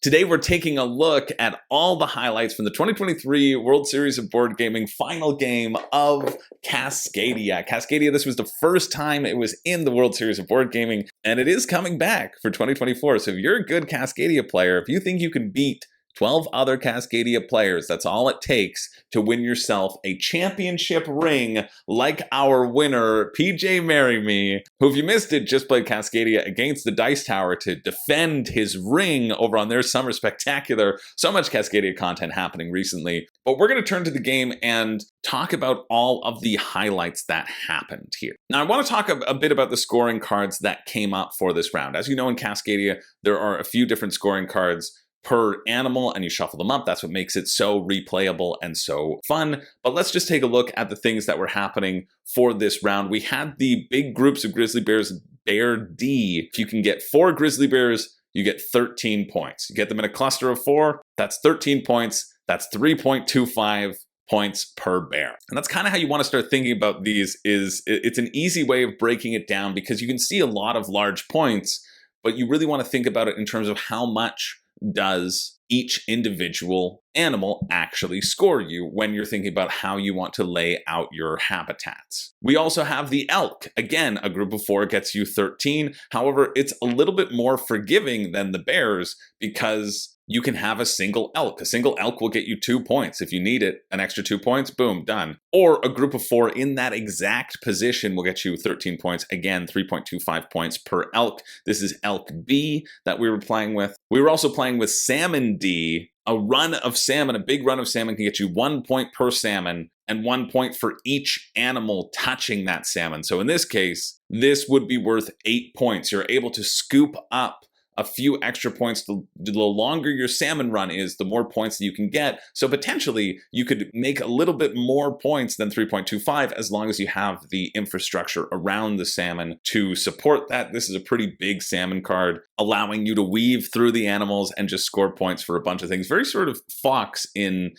Today we're taking a look at all the highlights from the 2023 World Series of Board Gaming final game of Cascadia. Cascadia, this was the first time it was in the World Series of Board Gaming, and it is coming back for 2024. So if you're a good Cascadia player, if you think you can beat 12 other Cascadia players, that's all it takes to win yourself a championship ring like our winner, PJ Marry Me, who, if you missed it, just played Cascadia against the Dice Tower to defend his ring over on their Summer Spectacular. So much Cascadia content happening recently. But we're going to turn to the game and talk about all of the highlights that happened here. Now, I want to talk a bit about the scoring cards that came up for this round. As you know, in Cascadia, there are a few different scoring cards per animal, and you shuffle them up. That's what makes it so replayable and so fun. But let's just take a look at the things that were happening for this round. We had the big groups of grizzly bears, Bear D. If you can get 4 grizzly bears, you get 13 points. You get them in a cluster of 4, that's 13 points. That's 3.25 points per bear. And that's kind of how you want to start thinking about these. It's an easy way of breaking it down because you can see a lot of large points, but you really want to think about it in terms of how much does each individual animal actually score you when you're thinking about how you want to lay out your habitats. We also have the elk. Again, a group of 4 gets you 13. However, it's a little bit more forgiving than the bears because you can have a single elk. A single elk will get you 2 points. If you need it, an extra 2 points, boom, done. Or a group of 4 in that exact position will get you 13 points. Again, 3.25 points per elk. This is elk B that we were playing with. We were also playing with salmon D. A run of salmon, a big run of salmon can get you 1 point per salmon and 1 point for each animal touching that salmon. So in this case, this would be worth 8 points. You're able to scoop up a few extra points. The longer your salmon run is, the more points that you can get. So potentially you could make a little bit more points than 3.25 as long as you have the infrastructure around the salmon to support that. This is a pretty big salmon card, allowing you to weave through the animals and just score points for a bunch of things. Very sort of fox in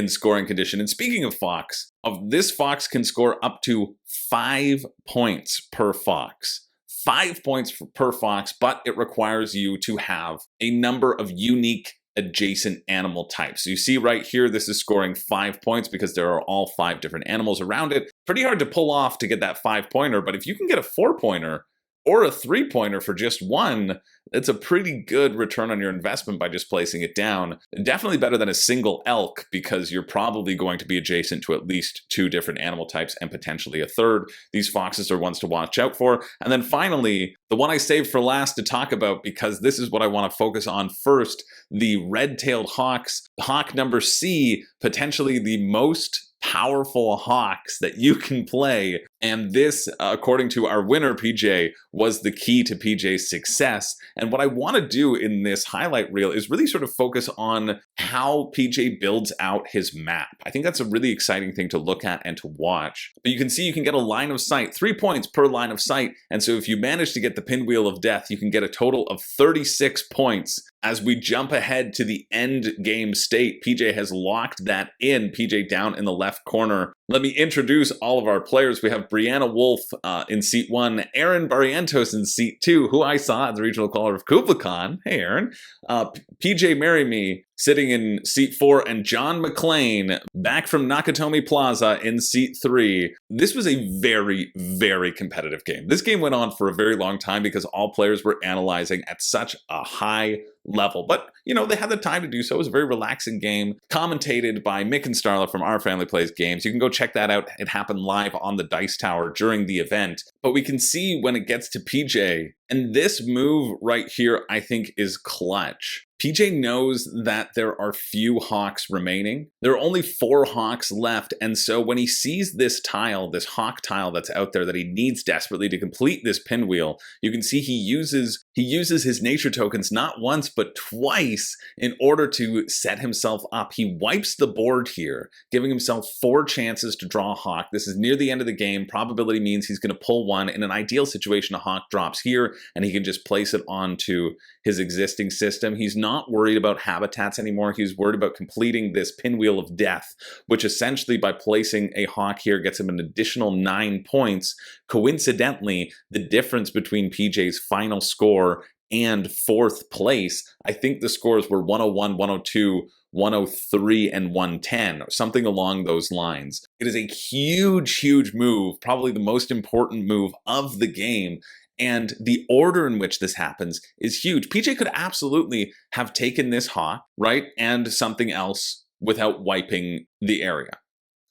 scoring condition. And speaking of fox, this fox can score up to 5 points per fox. 5 points per fox, but it requires you to have a number of unique adjacent animal types. So you see right here, this is scoring 5 points because there are all 5 different animals around it. Pretty hard to pull off to get that 5-pointer, but if you can get a 4-pointer or a 3-pointer for just 1, it's a pretty good return on your investment by just placing it down. Definitely better than a single elk because you're probably going to be adjacent to at least 2 different animal types and potentially a third. These foxes are ones to watch out for. And then finally, the one I saved for last to talk about because this is what I want to focus on first, the red-tailed hawks. Hawk number C, potentially the most powerful hawks that you can play. And this, according to our winner, PJ, was the key to PJ's success. And what I want to do in this highlight reel is really sort of focus on how PJ builds out his map. I think that's a really exciting thing to look at and to watch. But you can see you can get a line of sight, 3 points per line of sight. And so if you manage to get the pinwheel of death, you can get a total of 36 points. As we jump ahead to the end game state, PJ has locked that in. PJ down in the left corner. Let me introduce all of our players. We have Brianna Wolf in seat 1, Aaron Barrientos in seat 2, who I saw at the regional caller of KublaCon. Hey, Aaron. PJ Marry Me sitting in seat 4, and John McClain back from Nakatomi Plaza in seat 3. This was a very, very competitive game. This game went on for a very long time because all players were analyzing at such a high level. But, you know, they had the time to do so. It was a very relaxing game, commentated by Mick and Starla from Our Family Plays Games. You can go check that out. It happened live on the Dice Tower during the event. But we can see when it gets to PJ, and this move right here, I think, is clutch. PJ knows that there are few hawks remaining. There are only 4 hawks left, and so when he sees this tile, this hawk tile that's out there that he needs desperately to complete this pinwheel, you can see he uses his nature tokens not once but twice in order to set himself up. He wipes the board here, giving himself 4 chances to draw a hawk. This is near the end of the game. Probability means he's going to pull one. In an ideal situation, a hawk drops here, and he can just place it onto his existing system. He's not worried about habitats anymore. He's worried about completing this pinwheel of death, which essentially by placing a hawk here gets him an additional 9 points. Coincidentally, the difference between PJ's final score and 4th place. I think the scores were 101, 102, 103, and 110, or something along those lines. It is a huge, huge move, probably the most important move of the game. And the order in which this happens is huge. PJ could absolutely have taken this hawk, right, and something else without wiping the area.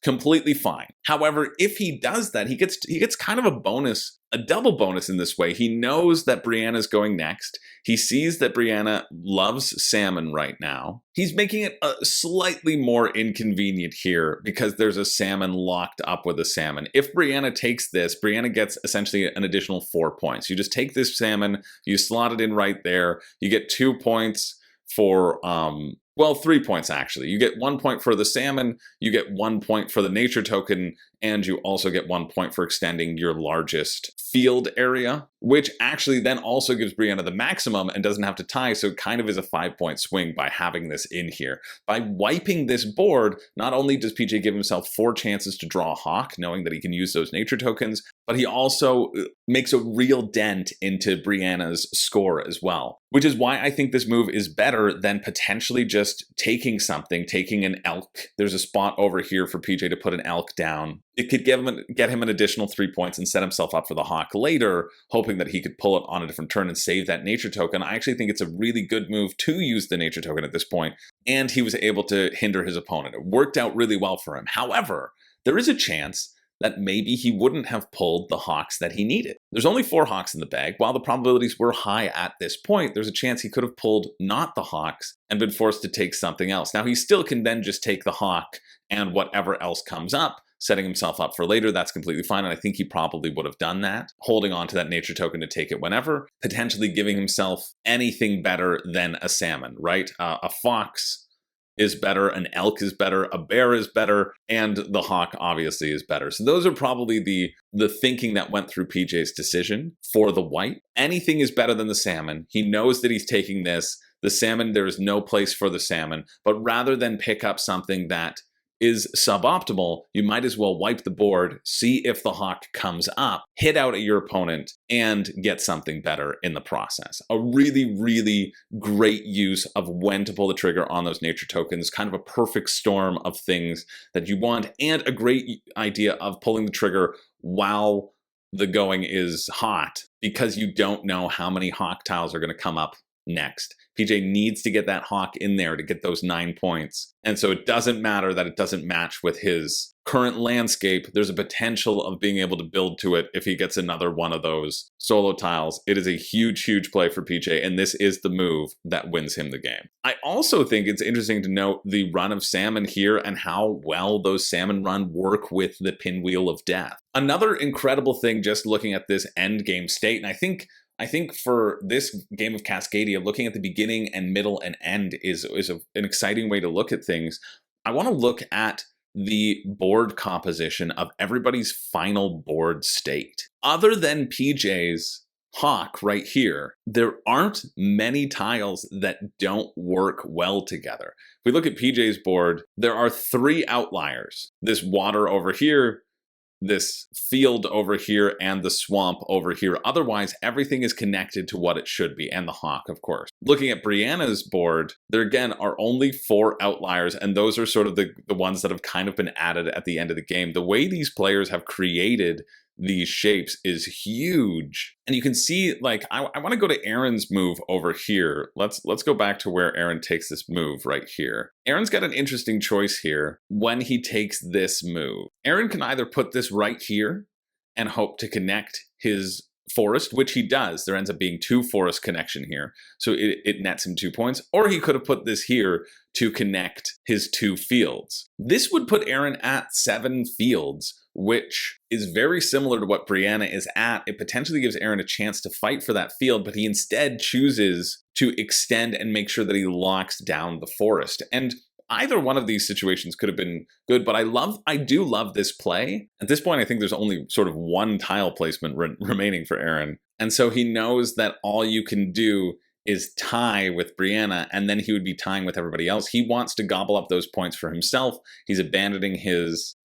Completely fine. However, if he does that, he gets kind of a bonus, a double bonus in this way. He knows that Brianna's going next. He sees that Brianna loves salmon right now. He's making it slightly more inconvenient here because there's a salmon locked up with a salmon. If Brianna takes this, Brianna gets essentially an additional 4 points. You just take this salmon, you slot it in right there, you get 2 points for well, 3 points actually. You get 1 point for the salmon, you get 1 point for the nature token, and you also get 1 point for extending your largest field area, which actually then also gives Brianna the maximum and doesn't have to tie, so it kind of is a 5-point swing by having this in here. By wiping this board, not only does PJ give himself 4 chances to draw a hawk, knowing that he can use those nature tokens, but he also makes a real dent into Brianna's score as well. Which is why I think this move is better than potentially just taking something, taking an elk. There's a spot over here for PJ to put an elk down. It could get him an additional 3 points and set himself up for the hawk later, hoping that he could pull it on a different turn and save that nature token. I actually think it's a really good move to use the nature token at this point, and he was able to hinder his opponent. It worked out really well for him. However, there is a chance that maybe he wouldn't have pulled the hawks that he needed. There's only 4 hawks in the bag. While the probabilities were high at this point, there's a chance he could have pulled not the hawks and been forced to take something else. Now, he still can then just take the hawk and whatever else comes up, setting himself up for later. That's completely fine, and I think he probably would have done that, holding on to that nature token to take it whenever, potentially giving himself anything better than a salmon, right? A fox is better, an elk is better, a bear is better, and the hawk obviously is better. So those are probably the thinking that went through PJ's decision for the white. Anything is better than the salmon. He knows that he's taking this. The salmon, there is no place for the salmon, but rather than pick up something that is suboptimal, you might as well wipe the board, see if the hawk comes up, hit out at your opponent, and get something better in the process. A really, really great use of when to pull the trigger on those nature tokens, kind of a perfect storm of things that you want, and a great idea of pulling the trigger while the going is hot, because you don't know how many hawk tiles are going to come up next. PJ needs to get that hawk in there to get those 9 points. And so it doesn't matter that it doesn't match with his current landscape. There's a potential of being able to build to it if he gets another one of those solo tiles. It is a huge, huge play for PJ, and this is the move that wins him the game. I also think it's interesting to note the run of salmon here and how well those salmon run work with the pinwheel of death. Another incredible thing just looking at this end game state, and I think for this game of Cascadia, looking at the beginning and middle and end is an exciting way to look at things. I want to look at the board composition of everybody's final board state. Other than PJ's hawk right here, there aren't many tiles that don't work well together. If we look at PJ's board, there are 3 outliers. This water over here, this field over here, and the swamp over here. Otherwise, everything is connected to what it should be, and the hawk, of course. Looking at Brianna's board, there again are only 4 outliers, and those are sort of the ones that have kind of been added at the end of the game. The way these players have created these shapes is huge. And you can see, like, I want to go to Aaron's move over here. Let's go back to where Aaron takes this move right here. Aaron's got an interesting choice here when he takes this move. Aaron can either put this right here and hope to connect his forest, which he does. There ends up being 2 forest connection here, so it nets him 2 points. Or he could have put this here to connect his 2 fields. This would put Aaron at 7 fields, which is very similar to what Brianna is at. It potentially gives Aaron a chance to fight for that field, but he instead chooses to extend and make sure that he locks down the forest. And either one of these situations could have been good, but I do love this play. At this point, I think there's only sort of 1 tile placement remaining for Aaron. And so he knows that all you can do is tie with Brianna, and then he would be tying with everybody else. He wants to gobble up those points for himself. He's abandoning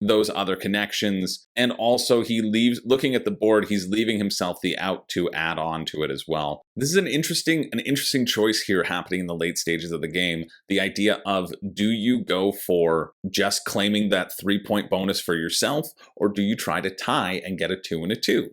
those other connections, and also he leaves, looking at the board, he's leaving himself the out to add on to it as well. This is an interesting choice here happening in the late stages of the game. The idea of, do you go for just claiming that 3-point bonus for yourself, or do you try to tie and get a 2 and a 2?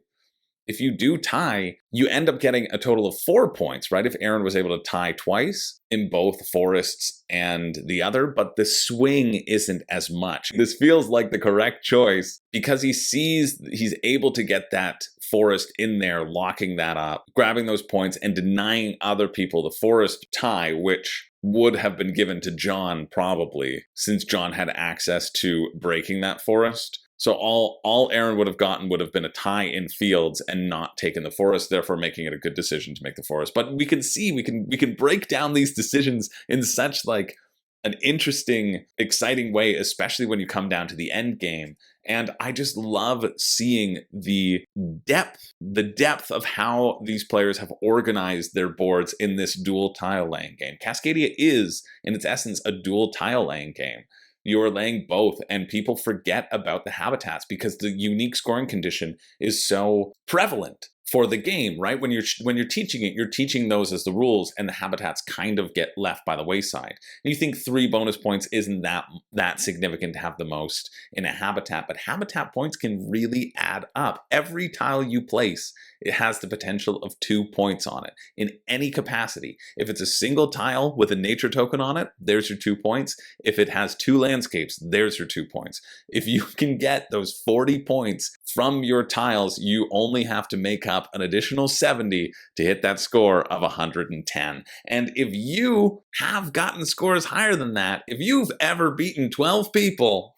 If you do tie, you end up getting a total of 4 points, right? If Aaron was able to tie twice in both forests and the other, but the swing isn't as much. This feels like the correct choice because he's able to get that forest in there, locking that up, grabbing those points and denying other people the forest tie, which would have been given to John probably, since John had access to breaking that forest. So all Aaron would have gotten would have been a tie in fields and not taken the forest, therefore making it a good decision to make the forest. But we can see, we can break down these decisions in such like an interesting, exciting way, especially when you come down to the end game. And I just love seeing the depth of how these players have organized their boards in this dual tile laying game. Cascadia is, in its essence, a dual tile laying game. You're laying both, and people forget about the habitats because the unique scoring condition is so prevalent for the game, right? When you're teaching it, you're teaching those as the rules, and the habitats kind of get left by the wayside. And you think 3 bonus points isn't that significant to have the most in a habitat, but habitat points can really add up. Every tile you place, it has the potential of 2 points on it in any capacity. If it's a single tile with a nature token on it, there's your 2 points. If it has 2 landscapes, there's your 2 points. If you can get those 40 points from your tiles, you only have to make up an additional 70 to hit that score of 110. And if you have gotten scores higher than that, if you've ever beaten 12 people,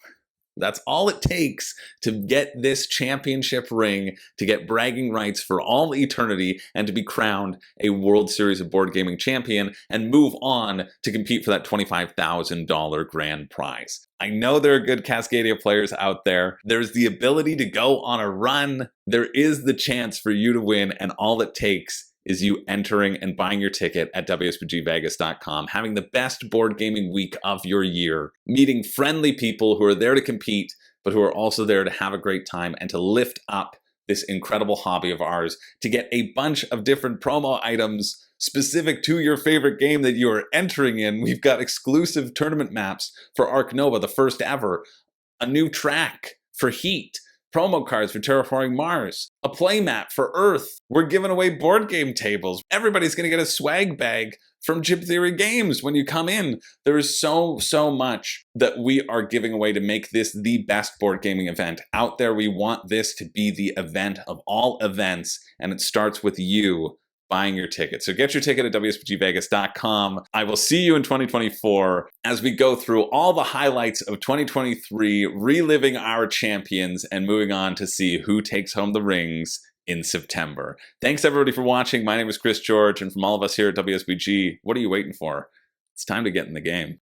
that's all it takes to get this championship ring, to get bragging rights for all eternity, and to be crowned a World Series of Board Gaming champion and move on to compete for that $25,000 grand prize. I know there are good Cascadia players out there. There's the ability to go on a run. There is the chance for you to win, and all it takes is you entering and buying your ticket at WSBGVegas.com, having the best board gaming week of your year, meeting friendly people who are there to compete, but who are also there to have a great time and to lift up this incredible hobby of ours, to get a bunch of different promo items specific to your favorite game that you are entering in. We've got exclusive tournament maps for Ark Nova, the first ever, a new track for Heat, promo cards for Terraforming Mars, a play map for Earth. We're giving away board game tables. Everybody's going to get a swag bag from Chip Theory Games when you come in. There is so much that we are giving away to make this the best board gaming event out there. We want this to be the event of all events, and it starts with you buying your ticket. So get your ticket at WSBGVegas.com. I will see you in 2024 as we go through all the highlights of 2023, reliving our champions and moving on to see who takes home the rings in September. Thanks everybody for watching. My name is Chris George, and from all of us here at WSBG, what are you waiting for? It's time to get in the game.